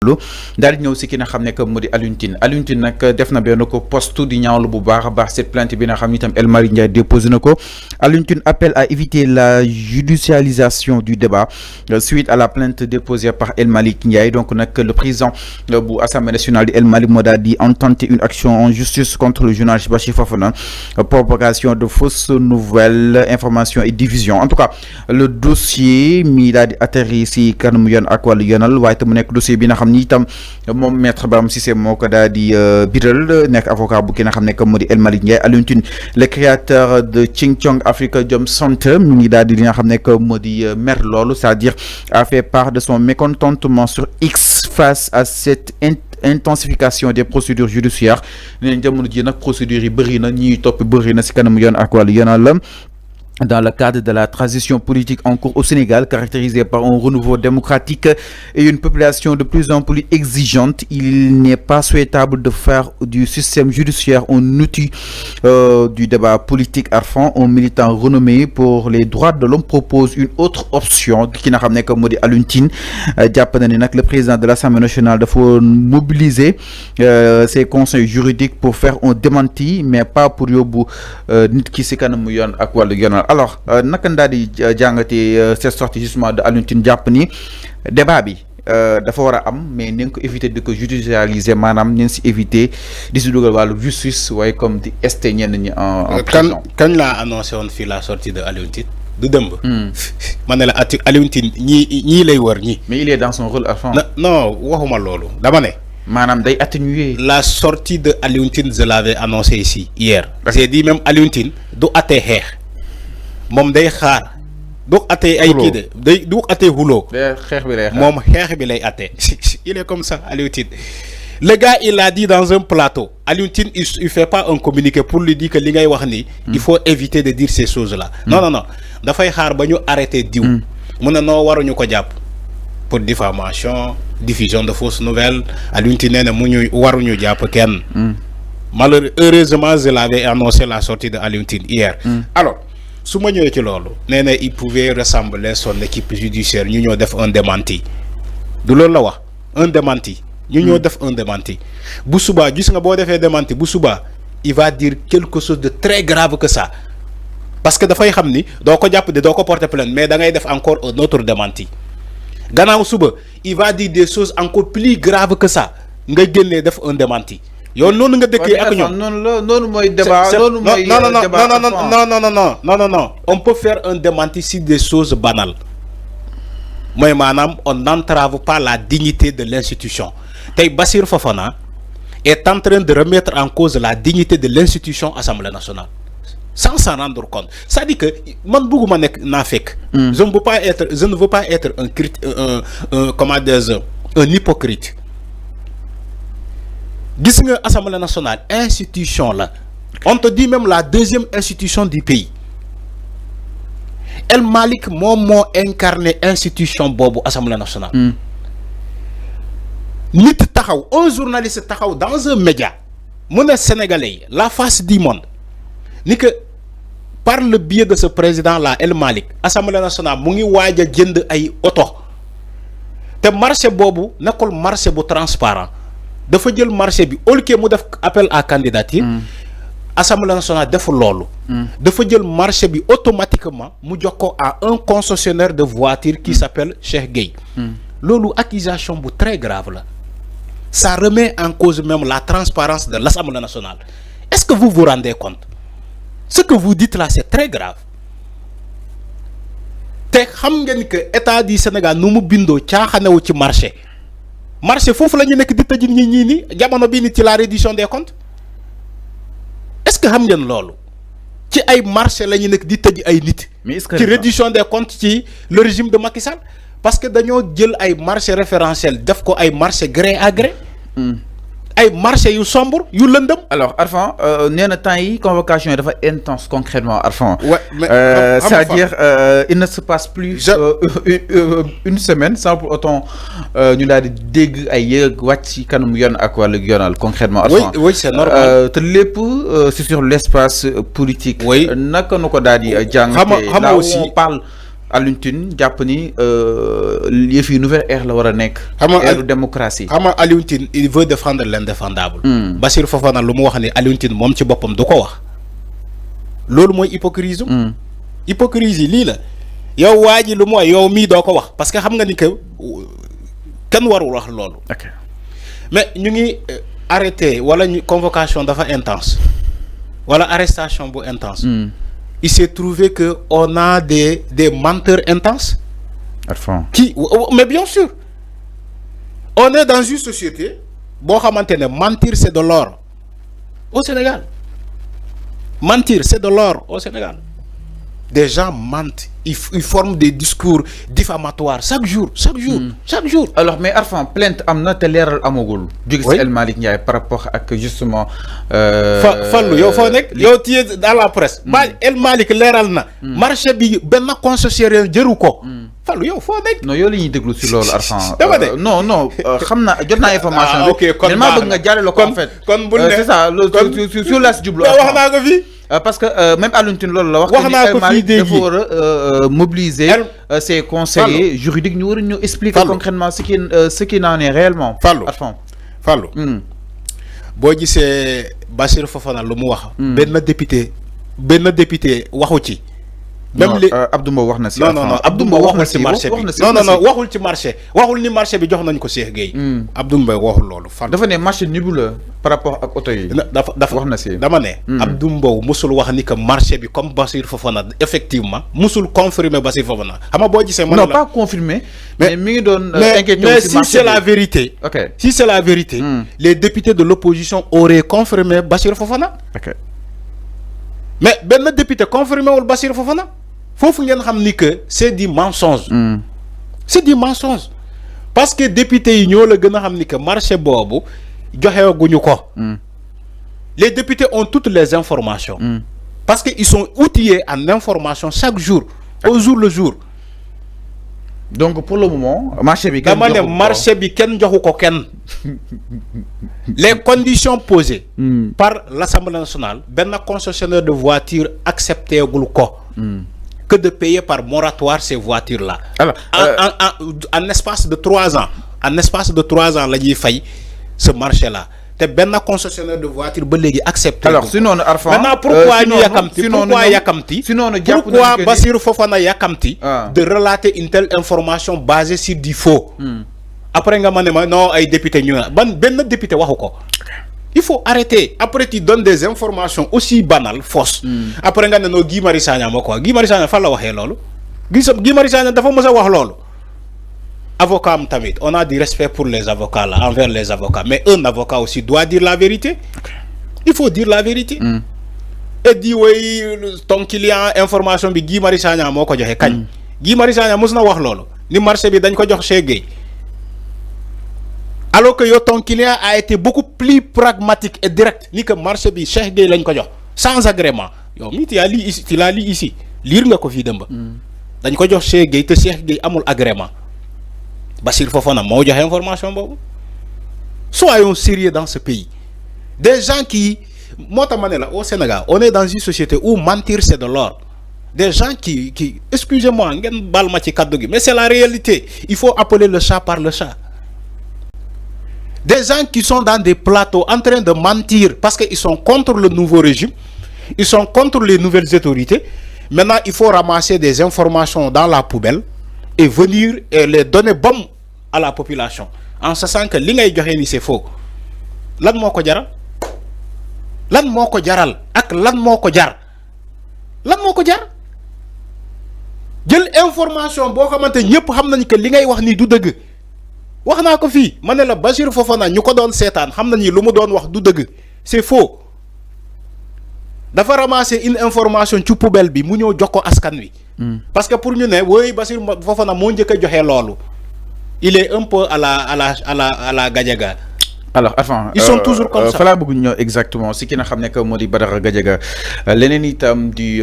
daal di ñëw si ki nga xam ne que moo di Alioune Tine nag def na benn ko poste di ñaawlu bu baax a baax cette plainte bi nga xam ni itam El Malick Ndiaye déposé na ko. Alioune Tine appelle à éviter la judicialisation du débat suite à la plainte déposée par El Malick Ndiaye. Donc nag le président bu Assemblée nationale di El Malick moo daal di intenter une action en justice contre le journaliste Bachir Fofana, propagation de fausses nouvelles, informations et diffusion. En tout cas le dossier mi daal di atterri si kanamu yoon ak wàllu yoonal waaye te mu nekk dossier bi nga xam ni itam moom maître Bam Cissé moo ko daal di biral nekk avocat bu ki nga xam ne que moo di El Malick Ndiaye. Alioune Tine le créateur de Ching Chong Africa Jom Center mi ngi daal di li nga xam ne que moo di mer loolu, c'est-à-dire a fait part de son mécontentement sur X face à cette intensification des procédures judiciaires. neen jamono ji nag procédures yi bëri na ñuy topp bëri na si kanamu yoon ak wàllu yoonal dans le cadre de la transition politique en cours au Sénégal, caractérisée par un renouveau démocratique et une population de plus en plus exigeante. Il n'est pas souhaitable de faire du système judiciaire un outil du débat politique à fond. Un militant renommé pour les droits de l'homme propose une autre option qui n'a ramené comme dit Alioune Tine. jàpp na ni nag le président de l'Assemblée nationale dafa mobiliser ses conseils juridiques pour faire un démenti, mais pas pour yóbbu nit ki si kanamu yoon ak wàllu yoonal. Alors naka ndaa di jàngatee cette sortie justement de Alioune Tine jàpp ni débat bi dafa war a am mais ni nga ko éviter de ko judicialiser maanaam ni nga si éviter di si dugal wàllu justice waaye comme di esté ñenn ñi en prison. kañ laa annoncé woon fii la sortie de Alioune Tine du dëmb. ma ne la Alioune Tine ñii lay wër ñii. mais il est dans son rôle à fond. non waxuma loolu dama ne. maanaam day atténuer. la sortie de Alioune Tine je l'avais annoncé ici hier. j'ai dit même Alioune Tine du attee xeex. moom day xaar du attee ay kii de day du attee xuloo xeex bi lay xaar moom xeex bi lay attee il est comme ça Alioune Tine. Le gars il a dit dans un plateau Alioune Tine il fait pas un communiqué pour lui dire que li ngay wax ni il faut éviter de dire ces choses là. non dafay xaar ba ñu arrêté diw. mu ne noo waruñu ko jàpp pour diffamation diffusion de fausses nouvelles. Alioune Tine nee na mu ñu waruñu jàpp kenn. Heureusement je l'avais annoncé la sortie de Alioune Tine hier. Alors su ma ñëwee ci loolu nee na il pouvait ressembler son équipe judiciaire ñu ñoo def un démenti du loolu la wax un démenti ñu ñoo def un démenti bu subaa gis nga boo defee démenti bu subaa il va dire quelque chose de très grave que ça parce que dafay xam ni doo ko jàpp de doo ko porter plainte mais da ngay def encore un autre démenti gannaaw suba il va dire des choses encore plus graves que ça nga génnee def un démenti. yow noonu nga dëkkee ak ñoom noonu mooy débat noonu mooy non on peut faire un démenti sur des choses banales mooy maanaam on n'entrave pas la dignité de l'institution. tey Bassirou Fofana est en train de remettre en cause la dignité de l'institution Assemblée nationale sans s'en rendre compte. C'est-à-dire que man bëgguma nekk naa fekk je ne veux pas être un hypocrite. gis nga Assemblée nationale institution la on te dit même la deuxième institution du pays. El Malick moom moo incarné institution boobu Assemblée nationale. nit taxaw un journaliste taxaw dans un média mu ne Sénégalais yi la face du monde ni que par le biais de ce président là El Malick Assemblée nationale mu ngi waaj a jënd ay oto te marché boobu nekkul marché bu transparent dafa jël marché bi au lieu mu def appel à candidature. Assemblée nationale deful loolu. dafa jël marché bi automatiquement mu jox ko à un concessionnaire de voiture qui s'appelle Cheikh Gueye. loolu accusation bu très grave la. ça remet en cause même la transparence de l'Assemblée nationale. Est-ce que vous vous rendez compte? Ce que vous dites là c'est très grave. te xam ngeen que état du Sénégal nu mu bindoo caaxanewu ci marché. marché foofu la ñu nekk di tëj ñii nii jamono bii ni ci la reddition des comptes est-ce que xam ngeen loolu ci ay marché la ñu nekk di tëj ay nit. ci reddition des comptes ci le régime de Macky Sall parce que dañoo jël ay marché référentiel def ko ay marché gré à gré. ay marché yu sombre yu lëndëm. alors Arfan nee na temps yi convocation yi dafa intense concrètement Arfan. c'est-à-dire il ne se passe plus une semaine sans pour autant ñu daal di dégg ay yëg wàcc ci kanam yoon ak wàllu yoonal concrètement Arfan. oui c'est normal te lépp c'est sur l'espace politique. oui naka nu ko daal di jàngatee. xam aussi on parle Alioune Tine jàpp ni yëf yi nouvelle ère la war a nekk. ère de démocratie. xam nga Alioune Tine il veut défendre l'indéfendable. Bassirou Fofana lu mu wax ni Alioune Tine moom ci boppam du ko wax. loolu mooy hypocrisie. hypocrisie lii la yow waa ji lu mu wax yow mii doo ko wax parce que xam nga ni que kenn warul wax loolu. mais ñu ngi arrêté wala ñu convocation dafa intense wala arrestation bu intense. Il s'est trouvé que on a des menteurs intenses. Qui, mais bien sûr, on est dans une société, bon, mentir c'est de l'or au Sénégal. Mentir c'est de l'or au Sénégal. Des gens mentent, ils forment des discours diffamatoires chaque jour, chaque jour, chaque jour. Alors, mais Arfan, plainte amna te leral amogul. Du El Malick Ndiaye par rapport à justement. Fallou, yow fo nek, yow tu es dans la presse. El Malick leral na. Marché bi ben concessionnaire jëru ko. Fallou, yow fo nek. Non, yow li ñuy déglu ci loolu Arfan. Non, non, xamna jotna information. OK, kon ma bëgg nga jalé ko en fait. Kon bu c'est ça, sur la djublu. Wax na ko fi. Parce que même Alioune Tine loolu la wax que mobiliser ses conseillers juridiques ñu war ñu expliquer concrètement ce qui n'en est réellement. Fallou boo gisee Bassirou Fofana lu mu wax. benn député waxu ci. même Abdou Mbow wax na si. non Abdou Mbow wax na si marché bi non waxul ci marché waxul ni marché bi jox nañ ko Cheikh Gueye. Abdou Mbow waxul loolu. dafa ne marché nébuleux par rapport ak oto yi. dafa wax na si dama ne. Abdou Mbow musul wax ni que marché bi comme Bassirou Fofana effectivement musul confirmer Bassirou Fofana xam nga boo gisee. non pas confirmer. mais mi ngi doon inquiété mais si c'est la vérité. ok si c'est la vérité. les députés de l'opposition auraient confirmé Bassirou Fofana. ok mais benn député confirmé wul Bassirou Fofana. Faut ngeen xam ni que c'est du mensonge. C'est du mensonge parce que député yi ñoo la gën a xam ni que marché boobu joxewaguñu ko. Les députés ont toutes les informations. Parce que ils sont outillés en information chaque jour au jour le jour. Donc pour le moment marché bi dama ne marché bi kenn joxu ko kenn. Les conditions posées par l'Assemblée nationale benn concessionnaire de voitures accepté gul ko. Que de payer par moratoire ces voitures-là. Alors, en espace de 3 ans. En espace de 3 ans, là, il faillit ce marché-là. Tu as concessionnaire de voitures accepté. Alors, sinon, Arfan. Maintenant, pourquoi Yakamti pourquoi Bassirou Fofana Yakamti de relater une telle information basée sur du faux? Après, non, les députés, ben député, il faut arrêter. Après, tu donnes des informations aussi banales, fausses. Après, tu as Guy Marius Sagna. Guy Marius Sagna, il faut le dire. Guy Marius Sagna, il faut le dire. Avocat, on a du respect pour les avocats, là, envers les avocats. Mais un avocat aussi doit dire la vérité. Il faut dire la vérité. Et dire, oui, ton client, information, Guy Marius Sagna, Guy Marius Sagna, il faut le dire. Ni marché, il faut le dire. Alors que ton client a été beaucoup plus pragmatique et direct ni que marché bi Cheikh Gueye lañ ko jox sans agrément yow mi tu l'as lu ici lire nga ko fi demba dañ ko jox Cheikh Gueye te Cheikh Gueye amul agrément Bassirou Fofana moo joxe information boobu. Soyons sérieux dans ce pays. Des gens qui au Sénégal on est dans une société où mentir c'est de l'or. Des gens qui excusez-moi mais c'est la réalité. Il faut appeler le chat par le chat. Des gens qui sont dans des plateaux en train de mentir parce qu'ils sont contre le nouveau régime, ils sont contre les nouvelles autorités. Maintenant, il faut ramasser des informations dans la poubelle et venir et les donner bombe à la population. En sachant que li ngay joxe ni c'est faux. Lan moko jaral? Lan moko jaral? Ak lan moko jar? Lan moko jar? Jël information bo xamanté ñepp xam nañ que li ngay wax ni du deug. Wax naa ko fii ma ne la Bassirou Fofana ñu ko doon seetaan xam nañu lu mu doon wax du dëgg c'est faux dafa ramasser une information ci poubelle bi mu ñëw jox ko askan wi. Parce que pour ñu ne woy Bassirou Fofana moo njëkk a joxe loolu il est un peu à la Gadiaga. Alors enfin ils sont toujours comme ça. Fala bëgg ñëw exactement si ki nga xam ne que moo di Badara Gadiaga leneen itam di